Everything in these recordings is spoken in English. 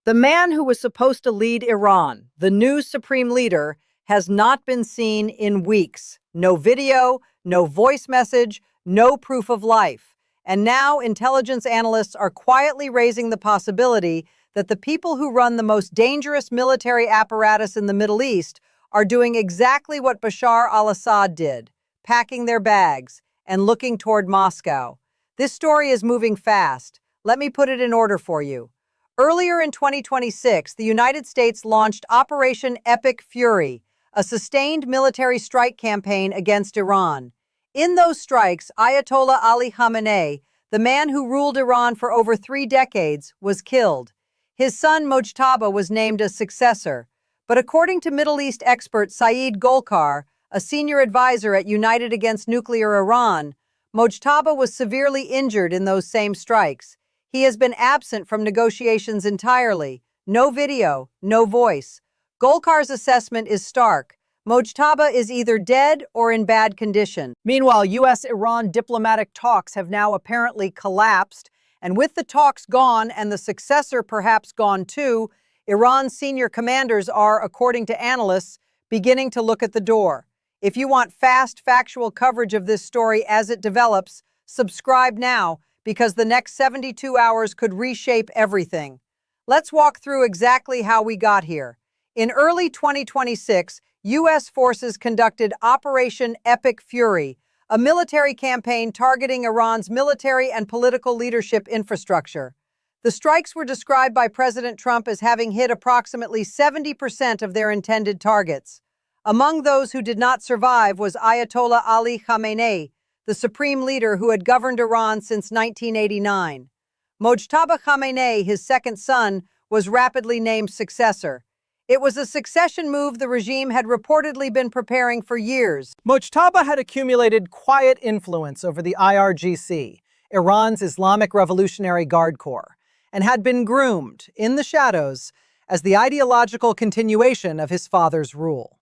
The man who was supposed to lead Iran, the new supreme leader, has not been seen in weeks. No video, no voice message, no proof of life. And now intelligence analysts are quietly raising the possibility that the people who run the most dangerous military apparatus in the Middle East are doing exactly what Bashar al-Assad did, packing their bags and looking toward Moscow. This story is moving fast. Let me put it in order for you. Earlier in 2026, the United States launched Operation Epic Fury, a sustained military strike campaign against Iran. In those strikes, Ayatollah Ali Khamenei, the man who ruled Iran for over 3 decades, was killed. His son Mojtaba was named as successor. But according to Middle East expert Saeid Golkar, a senior advisor at United Against Nuclear Iran, Mojtaba was severely injured in those same strikes. He has been absent from negotiations entirely. No video, no voice. Golkar's assessment is stark. Mojtaba is either dead or in bad condition. Meanwhile, U.S.-Iran diplomatic talks have now apparently collapsed, and with the talks gone and the successor perhaps gone too, Iran's senior commanders are, according to analysts, beginning to look at the door. If you want fast, factual coverage of this story as it develops, subscribe now, because the next 72 hours could reshape everything. Let's walk through exactly how we got here. In early 2026, U.S. forces conducted Operation Epic Fury, a military campaign targeting Iran's military and political leadership infrastructure. The strikes were described by President Trump as having hit approximately 70% of their intended targets. Among those who did not survive was Ayatollah Ali Khamenei, the supreme leader who had governed Iran since 1989. Mojtaba Khamenei, his second son, was rapidly named successor. It was a succession move the regime had reportedly been preparing for years. Mojtaba had accumulated quiet influence over the IRGC, Iran's Islamic Revolutionary Guard Corps, and had been groomed, in the shadows, as the ideological continuation of his father's rule.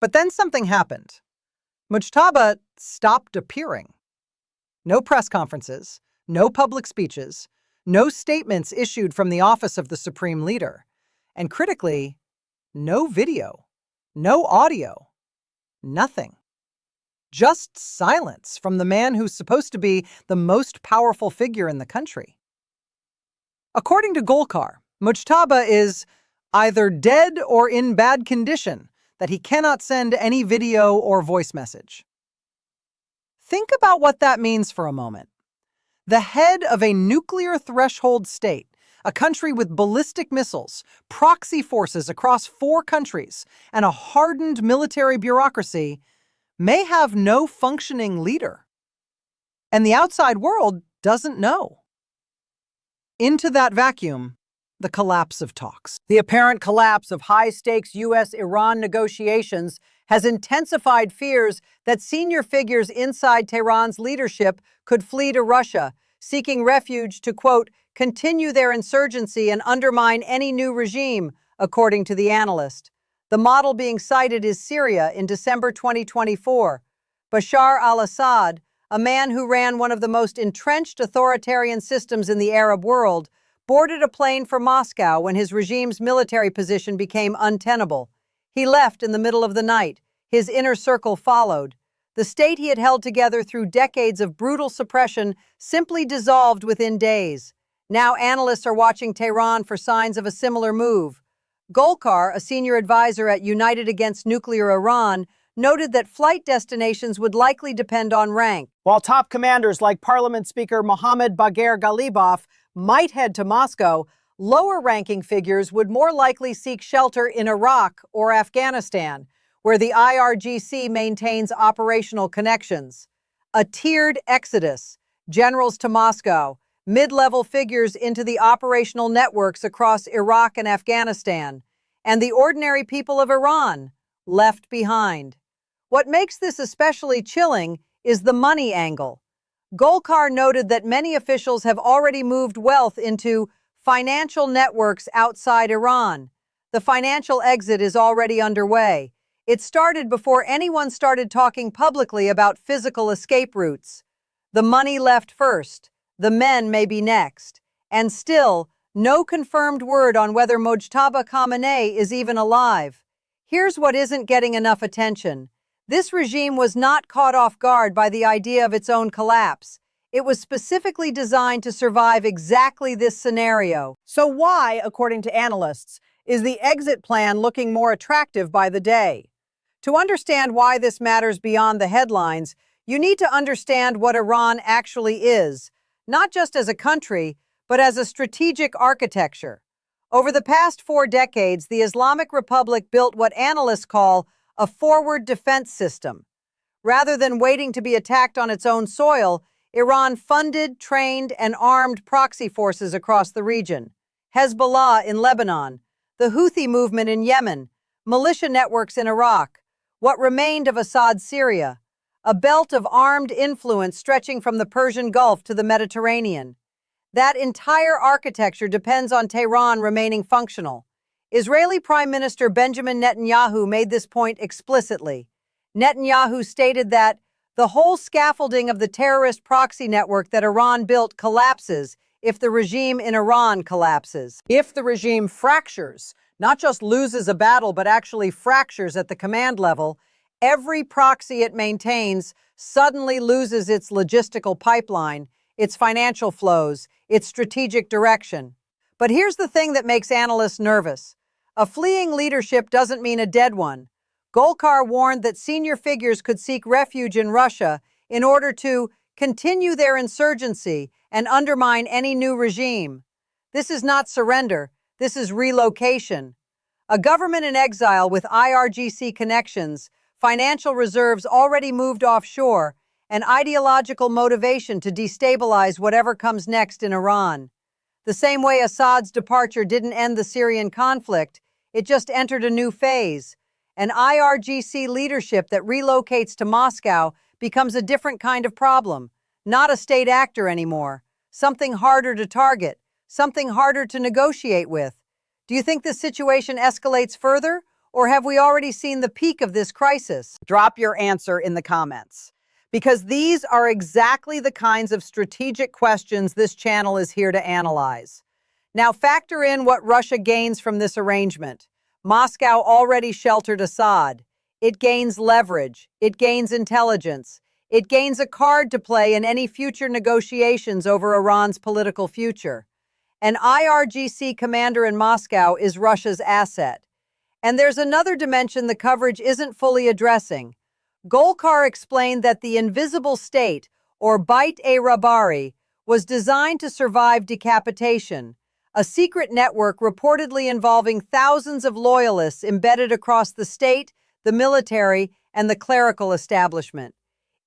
But then something happened. Mojtaba stopped appearing. No press conferences, no public speeches, no statements issued from the office of the Supreme Leader, and critically, no video, no audio, nothing. Just silence from the man who's supposed to be the most powerful figure in the country. According to Golkar, Mojtaba is either dead or in bad condition, that he cannot send any video or voice message. Think about what that means for a moment. The head of a nuclear threshold state, a country with ballistic missiles, proxy forces across 4 countries, and a hardened military bureaucracy, may have no functioning leader. And the outside world doesn't know. Into that vacuum, the collapse of talks. The apparent collapse of high-stakes U.S.-Iran negotiations has intensified fears that senior figures inside Tehran's leadership could flee to Russia, seeking refuge to, quote, continue their insurgency and undermine any new regime, according to the analyst. The model being cited is Syria in December 2024. Bashar al-Assad, a man who ran one of the most entrenched authoritarian systems in the Arab world, boarded a plane for Moscow when his regime's military position became untenable. He left in the middle of the night. His inner circle followed. The state he had held together through decades of brutal suppression simply dissolved within days. Now analysts are watching Tehran for signs of a similar move. Golkar, a senior advisor at United Against Nuclear Iran, noted that flight destinations would likely depend on rank. While top commanders like Parliament Speaker Mohammad-Bagher Ghalibaf might head to Moscow, lower-ranking figures would more likely seek shelter in Iraq or Afghanistan, where the IRGC maintains operational connections. A tiered exodus, generals to Moscow, mid-level figures into the operational networks across Iraq and Afghanistan, and the ordinary people of Iran left behind. What makes this especially chilling is the money angle. Golkar noted that many officials have already moved wealth into financial networks outside Iran. The financial exit is already underway. It started before anyone started talking publicly about physical escape routes. The money left first. The men may be next. And still, No confirmed word on whether Mojtaba Khamenei is even alive. Here's what isn't getting enough attention. This regime was not caught off guard by the idea of its own collapse. It was specifically designed to survive exactly this scenario. So why, according to analysts, is the exit plan looking more attractive by the day? To understand why this matters beyond the headlines, you need to understand what Iran actually is, not just as a country, but as a strategic architecture. Over the past 4 decades, the Islamic Republic built what analysts call a forward defense system. Rather than waiting to be attacked on its own soil, Iran funded, trained, and armed proxy forces across the region. Hezbollah in Lebanon, the Houthi movement in Yemen, militia networks in Iraq, what remained of Assad Syria, a belt of armed influence stretching from the Persian Gulf to the Mediterranean. That entire architecture depends on Tehran remaining functional. Israeli Prime Minister Benjamin Netanyahu made this point explicitly. Netanyahu stated that the whole scaffolding of the terrorist proxy network that Iran built collapses if the regime in Iran collapses. If the regime fractures, not just loses a battle, but actually fractures at the command level, every proxy it maintains suddenly loses its logistical pipeline, its financial flows, its strategic direction. But here's the thing that makes analysts nervous. A fleeing leadership doesn't mean a dead one. Golkar warned that senior figures could seek refuge in Russia in order to continue their insurgency and undermine any new regime. This is not surrender, this is relocation. A government in exile with IRGC connections, financial reserves already moved offshore, and ideological motivation to destabilize whatever comes next in Iran. The same way Assad's departure didn't end the Syrian conflict, it just entered a new phase. An IRGC leadership that relocates to Moscow becomes a different kind of problem, not a state actor anymore, something harder to target, something harder to negotiate with. Do you think this situation escalates further, or have we already seen the peak of this crisis? Drop your answer in the comments, because these are exactly the kinds of strategic questions this channel is here to analyze. Now factor in what Russia gains from this arrangement. Moscow already sheltered Assad. It gains leverage. It gains intelligence. It gains a card to play in any future negotiations over Iran's political future. An IRGC commander in Moscow is Russia's asset. And there's another dimension the coverage isn't fully addressing. Golkar explained that the invisible state, or Bait-e-Rabari, was designed to survive decapitation, a secret network reportedly involving thousands of loyalists embedded across the state, the military, and the clerical establishment.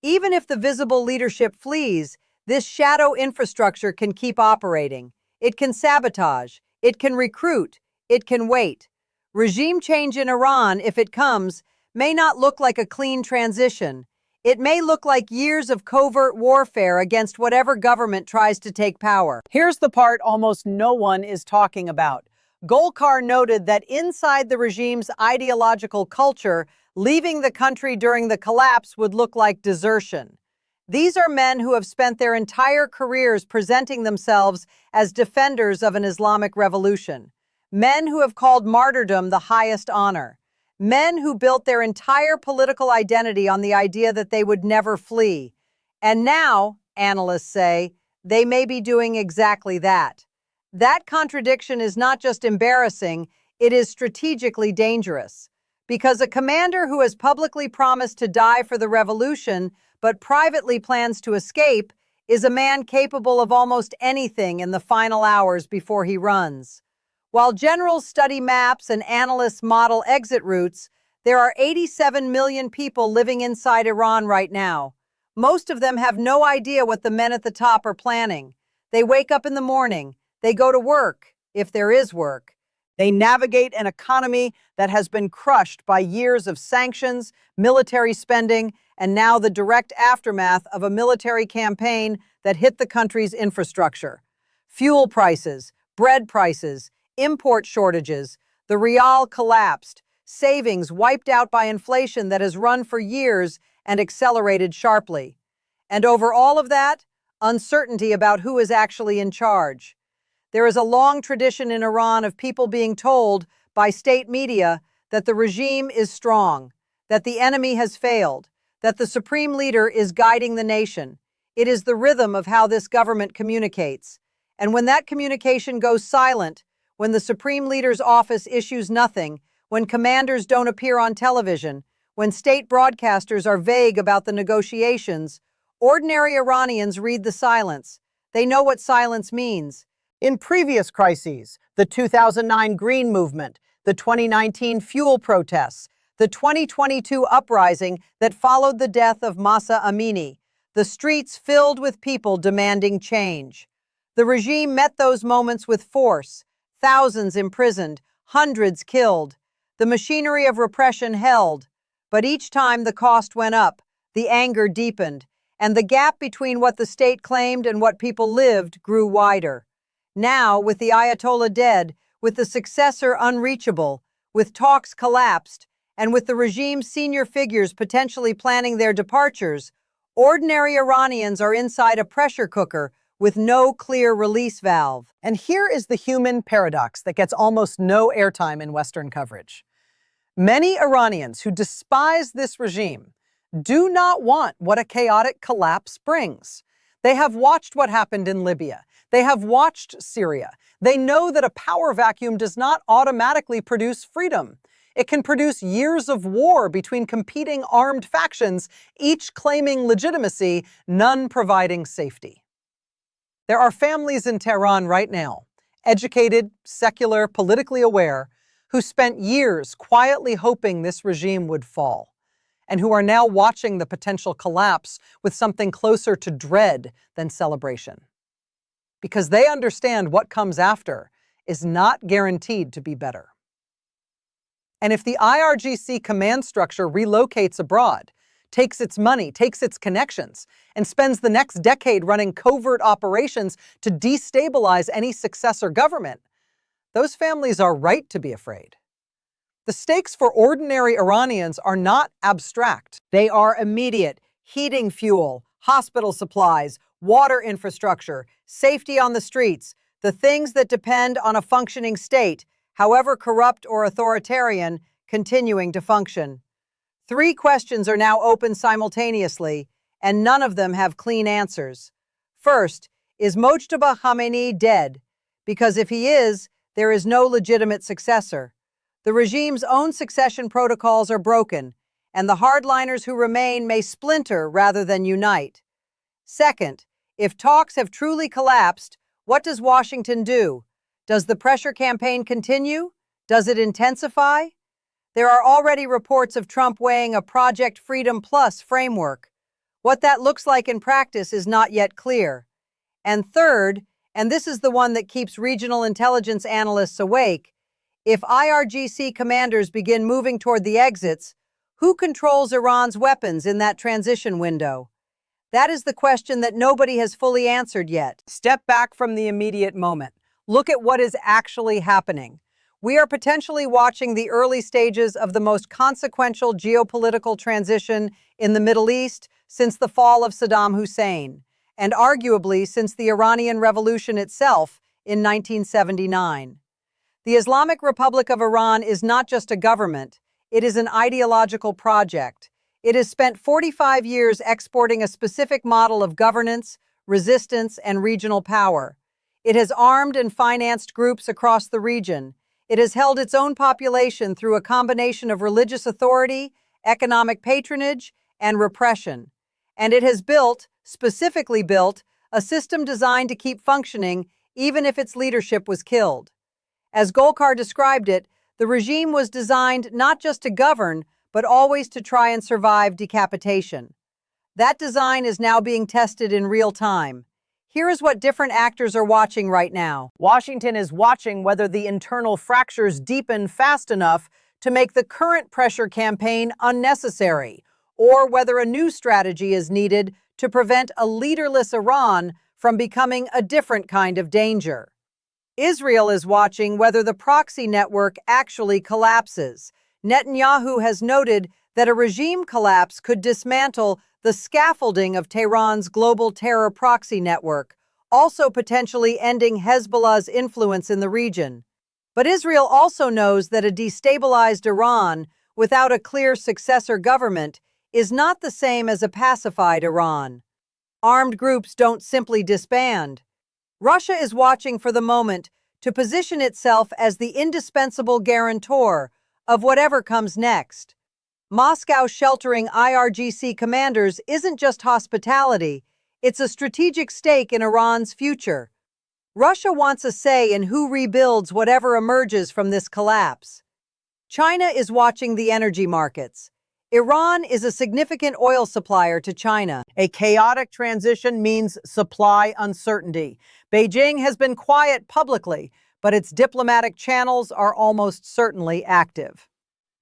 Even if the visible leadership flees, this shadow infrastructure can keep operating. It can sabotage, it can recruit, it can wait. Regime change in Iran, if it comes, may not look like a clean transition. It may look like years of covert warfare against whatever government tries to take power. Here's the part almost no one is talking about. Golkar noted that inside the regime's ideological culture, leaving the country during the collapse would look like desertion. These are men who have spent their entire careers presenting themselves as defenders of an Islamic revolution. Men who have called martyrdom the highest honor. Men who built their entire political identity on the idea that they would never flee. And now, analysts say, they may be doing exactly that. That contradiction is not just embarrassing, it is strategically dangerous. Because a commander who has publicly promised to die for the revolution, but privately plans to escape, is a man capable of almost anything in the final hours before he runs. While generals study maps and analysts model exit routes, there are 87 million people living inside Iran right now. Most of them have no idea what the men at the top are planning. They wake up in the morning. They go to work, if there is work. They navigate an economy that has been crushed by years of sanctions, military spending, and now the direct aftermath of a military campaign that hit the country's infrastructure. Fuel prices, bread prices, import shortages, the rial collapsed, savings wiped out by inflation that has run for years and accelerated sharply. And over all of that, uncertainty about who is actually in charge. There is a long tradition in Iran of people being told by state media that the regime is strong, that the enemy has failed, that the supreme leader is guiding the nation. It is the rhythm of how this government communicates. And when that communication goes silent, when the supreme leader's office issues nothing, when commanders don't appear on television, when state broadcasters are vague about the negotiations, ordinary Iranians read the silence. They know what silence means. In previous crises, the 2009 Green Movement, the 2019 fuel protests, the 2022 uprising that followed the death of Mahsa Amini, the streets filled with people demanding change. The regime met those moments with force, thousands imprisoned, hundreds killed. The machinery of repression held, but each time the cost went up, the anger deepened, and the gap between what the state claimed and what people lived grew wider. Now, with the Ayatollah dead, with the successor unreachable, with talks collapsed, and with the regime's senior figures potentially planning their departures, ordinary Iranians are inside a pressure cooker with no clear release valve. And here is the human paradox that gets almost no airtime in Western coverage. Many Iranians who despise this regime do not want what a chaotic collapse brings. They have watched what happened in Libya. They have watched Syria. They know that a power vacuum does not automatically produce freedom. It can produce years of war between competing armed factions, each claiming legitimacy, none providing safety. There are families in Tehran right now, educated, secular, politically aware, who spent years quietly hoping this regime would fall, and who are now watching the potential collapse with something closer to dread than celebration. Because they understand what comes after is not guaranteed to be better. And if the IRGC command structure relocates abroad, takes its money, takes its connections, and spends the next decade running covert operations to destabilize any successor government, those families are right to be afraid. The stakes for ordinary Iranians are not abstract. They are immediate: heating fuel, hospital supplies, water infrastructure, safety on the streets, the things that depend on a functioning state, however corrupt or authoritarian, continuing to function. 3 questions are now open simultaneously, and none of them have clean answers. First, is Mojtaba Khamenei dead? Because if he is, there is no legitimate successor. The regime's own succession protocols are broken, and the hardliners who remain may splinter rather than unite. Second, if talks have truly collapsed, what does Washington do? Does the pressure campaign continue? Does it intensify? There are already reports of Trump weighing a Project Freedom Plus framework. What that looks like in practice is not yet clear. And third, and this is the one that keeps regional intelligence analysts awake, if IRGC commanders begin moving toward the exits, who controls Iran's weapons in that transition window? That is the question that nobody has fully answered yet. Step back from the immediate moment. Look at what is actually happening. We are potentially watching the early stages of the most consequential geopolitical transition in the Middle East since the fall of Saddam Hussein, and arguably since the Iranian Revolution itself in 1979. The Islamic Republic of Iran is not just a government, it is an ideological project. It has spent 45 years exporting a specific model of governance, resistance, and regional power. It has armed and financed groups across the region. It has held its own population through a combination of religious authority, economic patronage, and repression. And it has specifically built, a system designed to keep functioning even if its leadership was killed. As Golkar described it, the regime was designed not just to govern, but always to try and survive decapitation. That design is now being tested in real time. Here is what different actors are watching right now. Washington is watching whether the internal fractures deepen fast enough to make the current pressure campaign unnecessary, or whether a new strategy is needed to prevent a leaderless Iran from becoming a different kind of danger. Israel is watching whether the proxy network actually collapses. Netanyahu has noted that a regime collapse could dismantle the scaffolding of Tehran's global terror proxy network, also potentially ending Hezbollah's influence in the region. But Israel also knows that a destabilized Iran without a clear successor government is not the same as a pacified Iran. Armed groups don't simply disband. Russia is watching for the moment to position itself as the indispensable guarantor of whatever comes next. Moscow sheltering IRGC commanders isn't just hospitality, it's a strategic stake in Iran's future. Russia wants a say in who rebuilds whatever emerges from this collapse. China is watching the energy markets. Iran is a significant oil supplier to China. A chaotic transition means supply uncertainty. Beijing has been quiet publicly, but its diplomatic channels are almost certainly active.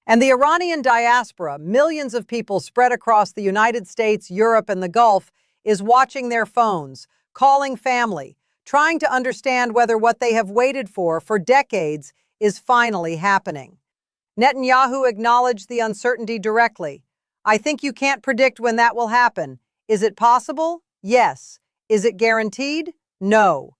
And the Iranian diaspora, millions of people spread across the United States, Europe, and the Gulf, is watching their phones, calling family, trying to understand whether what they have waited for decades is finally happening. Netanyahu acknowledged the uncertainty directly. I think you can't predict when that will happen. Is it possible? Yes. Is it guaranteed? No.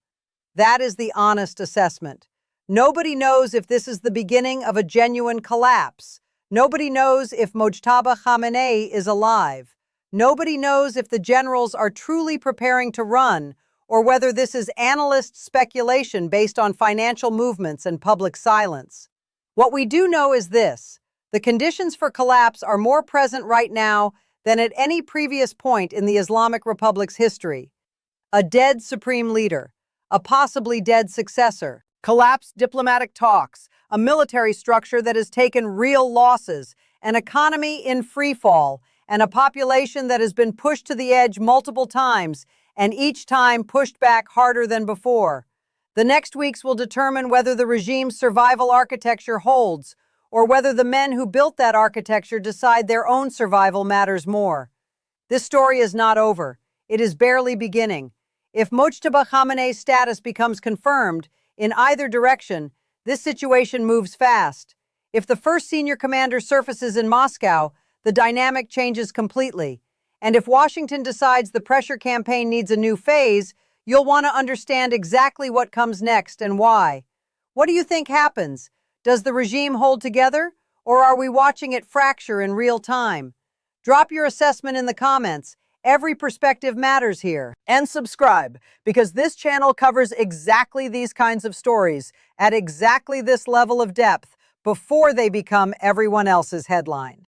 That is the honest assessment. Nobody knows if this is the beginning of a genuine collapse. Nobody knows if Mojtaba Khamenei is alive. Nobody knows if the generals are truly preparing to run, or whether this is analyst speculation based on financial movements and public silence. What we do know is this: the conditions for collapse are more present right now than at any previous point in the Islamic Republic's history. A dead supreme leader, a possibly dead successor, collapsed diplomatic talks, a military structure that has taken real losses, an economy in freefall, and a population that has been pushed to the edge multiple times, and each time pushed back harder than before. The next weeks will determine whether the regime's survival architecture holds, or whether the men who built that architecture decide their own survival matters more. This story is not over. It is barely beginning. If Mojtaba Khamenei's status becomes confirmed, in either direction, this situation moves fast. If the first senior commander surfaces in Moscow, the dynamic changes completely. And if Washington decides the pressure campaign needs a new phase, you'll want to understand exactly what comes next and why. What do you think happens? Does the regime hold together, or are we watching it fracture in real time? Drop your assessment in the comments. Every perspective matters here. And subscribe, because this channel covers exactly these kinds of stories at exactly this level of depth before they become everyone else's headline.